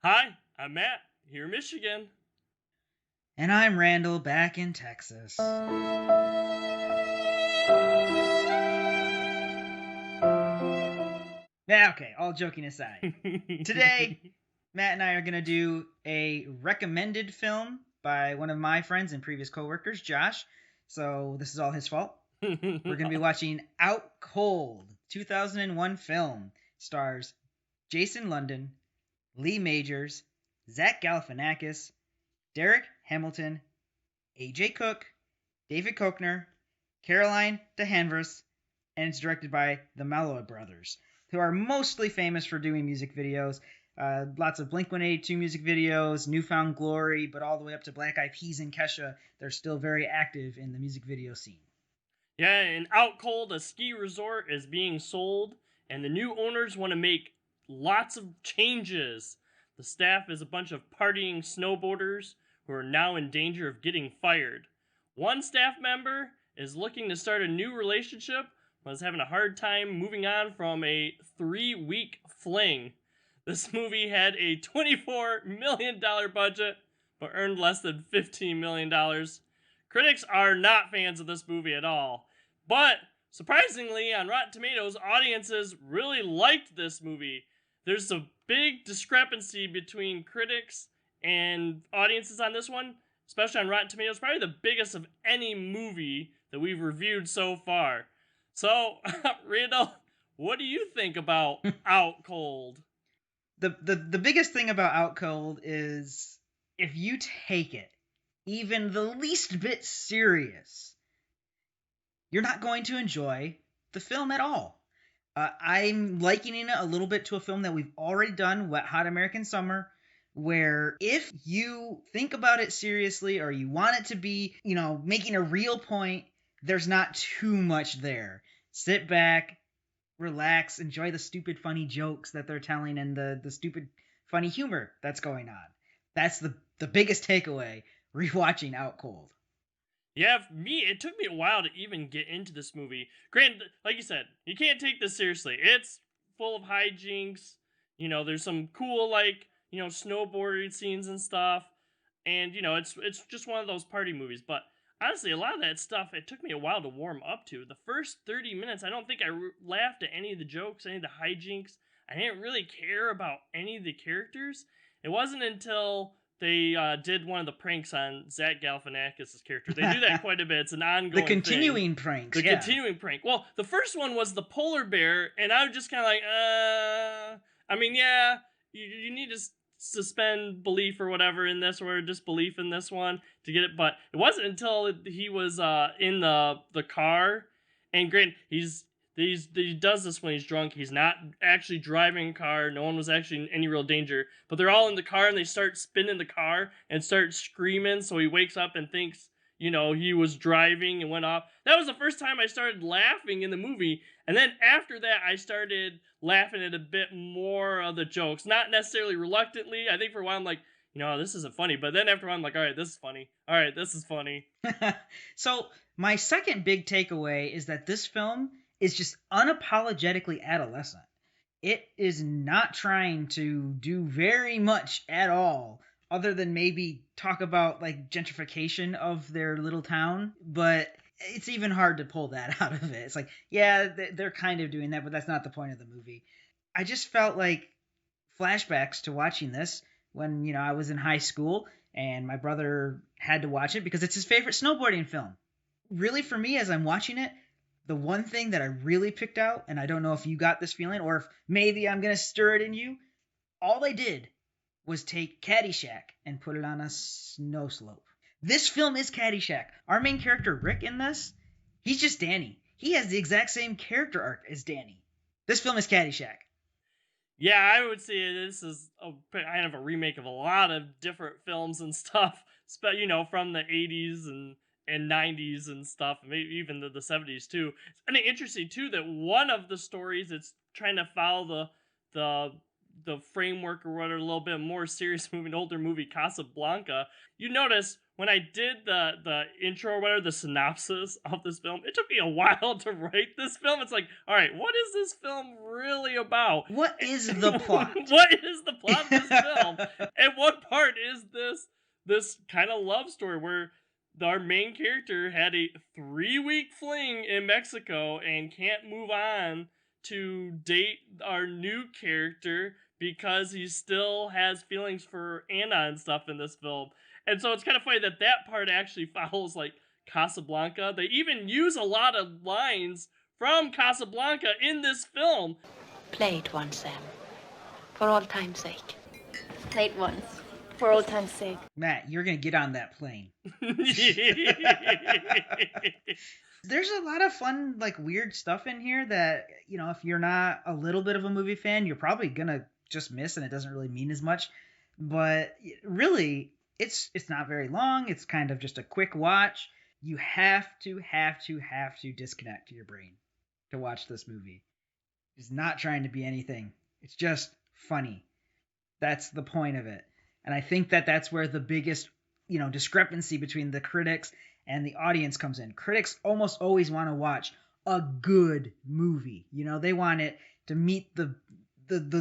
Hi, I'm Matt, here in Michigan. And I'm Randall back in Texas. Yeah, okay, all joking aside. Today, Matt and I are going to do a recommended film by one of my friends and previous coworkers, Josh. So this is all his fault. We're going to be watching Out Cold, 2001 film. Stars Jason London, Lee Majors, Zach Galifianakis, Derek Hamilton, A.J. Cook, David Koechner, Caroline DeHanvers, and it's directed by the Malloy brothers, who are mostly famous for doing music videos. Lots of Blink-182 music videos, Newfound Glory, but all the way up to Black Eyed Peas and Kesha. They're still very active in the music video scene. Yeah, in Out Cold, a ski resort is being sold, and the new owners want to make lots of changes. The staff is a bunch of partying snowboarders who are now in danger of getting fired. One staff member is looking to start a new relationship, but is having a hard time moving on from a 3-week fling. This movie had a $24 million budget, but earned less than $15 million. Critics are not fans of this movie at all. But surprisingly, on Rotten Tomatoes, audiences really liked this movie. There's a big discrepancy between critics and audiences on this one, especially on Rotten Tomatoes. Probably the biggest of any movie that we've reviewed so far. So, Randall, what do you think about Out Cold? The biggest thing about Out Cold is if you take it even the least bit serious, you're not going to enjoy the film at all. I'm likening it a little bit to a film that we've already done, Wet Hot American Summer, where if you think about it seriously or you want it to be, making a real point, there's not too much there. Sit back, relax, enjoy the stupid funny jokes that they're telling and the stupid funny humor that's going on. That's the biggest takeaway rewatching Out Cold. Yeah, for me, it took me a while to even get into this movie. Granted, like you said, you can't take this seriously. It's full of hijinks. There's some cool, snowboarding scenes and stuff. And, it's just one of those party movies. But honestly, a lot of that stuff, it took me a while to warm up to. The first 30 minutes, I don't think I laughed at any of the jokes, any of the hijinks. I didn't really care about any of the characters. It wasn't until they did one of the pranks on Zach Galifianakis' character. They do that quite a bit. It's an ongoing The continuing thing. pranks, The yeah. continuing prank. Well, the first one was the polar bear, and I was just kind of like, yeah, you need to suspend belief or whatever in this, or disbelief in this one to get it. But it wasn't until he was in the car, and granted, he does this when he's drunk. He's not actually driving a car. No one was actually in any real danger. But they're all in the car, and they start spinning the car and start screaming. So he wakes up and thinks, he was driving and went off. That was the first time I started laughing in the movie. And then after that, I started laughing at a bit more of the jokes. Not necessarily reluctantly. I think for a while I'm like, this isn't funny. But then after a while I'm like, all right, this is funny. All right, this is funny. So my second big takeaway is that this film is just unapologetically adolescent. It is not trying to do very much at all other than maybe talk about like gentrification of their little town, but it's even hard to pull that out of it. It's like, yeah, they're kind of doing that, but that's not the point of the movie. I just felt like flashbacks to watching this when, I was in high school and my brother had to watch it because it's his favorite snowboarding film. Really, for me, as I'm watching it, the one thing that I really picked out, and I don't know if you got this feeling or if maybe I'm going to stir it in you, all they did was take Caddyshack and put it on a snow slope. This film is Caddyshack. Our main character, Rick, in this, he's just Danny. He has the exact same character arc as Danny. This film is Caddyshack. Yeah, I would say this is kind of a remake of a lot of different films and stuff, from the 80s and 90s and stuff, maybe even the 70s too. It's kind of interesting too that one of the stories it's trying to follow the framework or what, a little bit more serious movie, an older movie, Casablanca. You notice when I did the intro or whatever, the synopsis of this film, it took me a while to write this film. It's like, all right, what is this film really about? What is the plot? What is the plot of this film? is this kind of love story where our main character had a 3-week fling in Mexico and can't move on to date our new character because he still has feelings for Anna and stuff in this film. And so it's kind of funny that part actually follows like Casablanca. They even use a lot of lines from Casablanca in this film. Play it once, Sam. For all time's sake. Play it once. For old time's sake. Matt, you're going to get on that plane. There's a lot of fun, like, weird stuff in here that, you know, if you're not a little bit of a movie fan, you're probably going to just miss, and it doesn't really mean as much. But really, it's not very long. It's kind of just a quick watch. You have to disconnect your brain to watch this movie. It's not trying to be anything. It's just funny. That's the point of it. And I think that that's where the biggest, you know, discrepancy between the critics and the audience comes in. Critics almost always want to watch a good movie. You know, they want it to meet the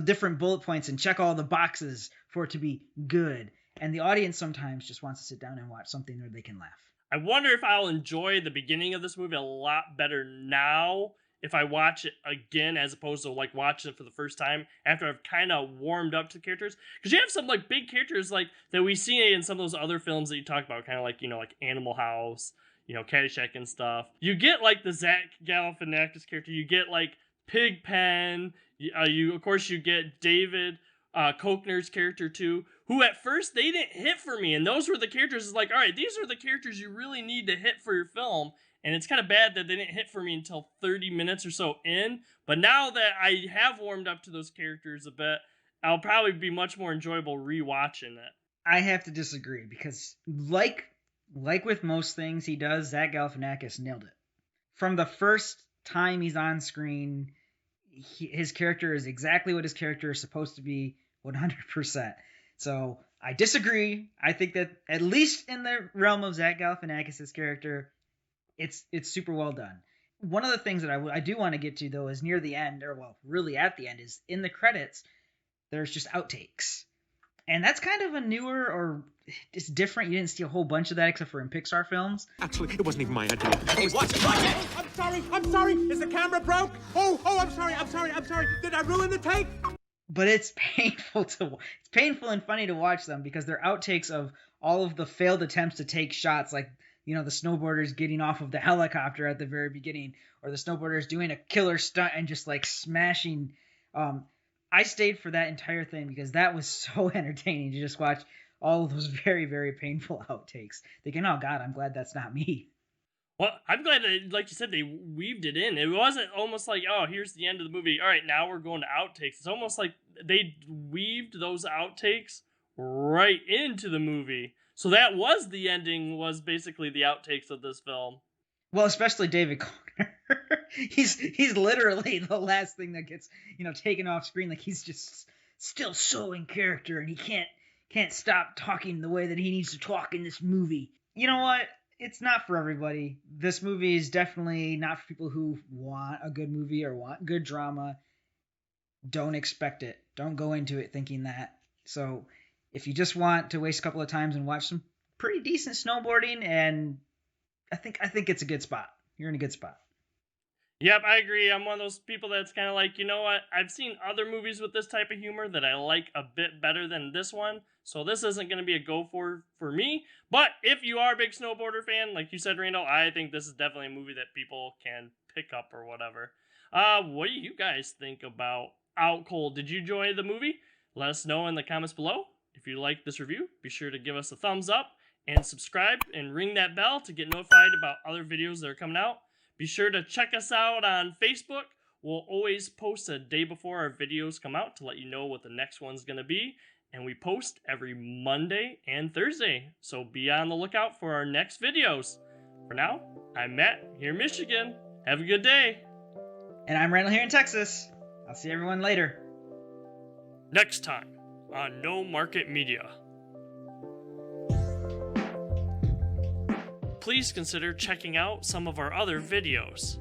different bullet points and check all the boxes for it to be good. And the audience sometimes just wants to sit down and watch something where they can laugh. I wonder if I'll enjoy the beginning of this movie a lot better now if I watch it again as opposed to like watching it for the first time after I've kind of warmed up to the characters. Because you have some like big characters like that we see in some of those other films that you talked about, kind of like, you know, like Animal House, you know, Caddyshack and stuff. You get like the Zach Galifianakis character. You get like Pigpen. Of course you get David Koechner's character too, who at first they didn't hit for me, and those were the characters. It's like, all right, these are the characters you really need to hit for your film, and it's kind of bad that they didn't hit for me until 30 minutes or so in. But now that I have warmed up to those characters a bit, I'll probably be much more enjoyable rewatching it. I have to disagree because, like with most things he does, Zach Galifianakis nailed it. From the first time he's on screen, his character is exactly what his character is supposed to be, 100%. So I disagree. I think that at least in the realm of Zach Galifianakis' character, it's super well done. One of the things that I do want to get to, though, is near the end, or well, really at the end, is in the credits, there's just outtakes. And that's kind of a newer, or it's different. You didn't see a whole bunch of that except for in Pixar films. Actually, it wasn't even my idea. Hey, watch it! Oh, I'm sorry! Is the camera broke? Oh, I'm sorry! Did I ruin the take? But it's painful and funny to watch them because they're outtakes of all of the failed attempts to take shots, like, you know, the snowboarders getting off of the helicopter at the very beginning, or the snowboarders doing a killer stunt and just like smashing. I stayed for that entire thing because that was so entertaining to just watch all of those very, very painful outtakes. Thinking, oh God, I'm glad that's not me. Well, I'm glad that, like you said, they weaved it in. It wasn't almost like, oh, here's the end of the movie. All right, now we're going to outtakes. It's almost like they weaved those outtakes right into the movie. So that was the ending, was basically the outtakes of this film. Well, especially David Koechner. he's literally the last thing that gets, you know, taken off screen. Like, he's just still so in character, and he can't stop talking the way that he needs to talk in this movie. You know what? It's not for everybody. This movie is definitely not for people who want a good movie or want good drama. Don't expect it. Don't go into it thinking that. So if you just want to waste a couple of times and watch some pretty decent snowboarding, and I think it's a good spot. You're in a good spot. Yep, I agree. I'm one of those people that's kind of like, you know what? I've seen other movies with this type of humor that I like a bit better than this one. So this isn't going to be a go for me. But if you are a big snowboarder fan, like you said, Randall, I think this is definitely a movie that people can pick up or whatever. What do you guys think about Out Cold? Did you enjoy the movie? Let us know in the comments below. If you like this review, be sure to give us a thumbs up and subscribe and ring that bell to get notified about other videos that are coming out. Be sure to check us out on Facebook. We'll always post a day before our videos come out to let you know what the next one's going to be. And we post every Monday and Thursday. So be on the lookout for our next videos. For now, I'm Matt here in Michigan. Have a good day. And I'm Randall here in Texas. I'll see everyone later. Next time on No Market Media. Please consider checking out some of our other videos.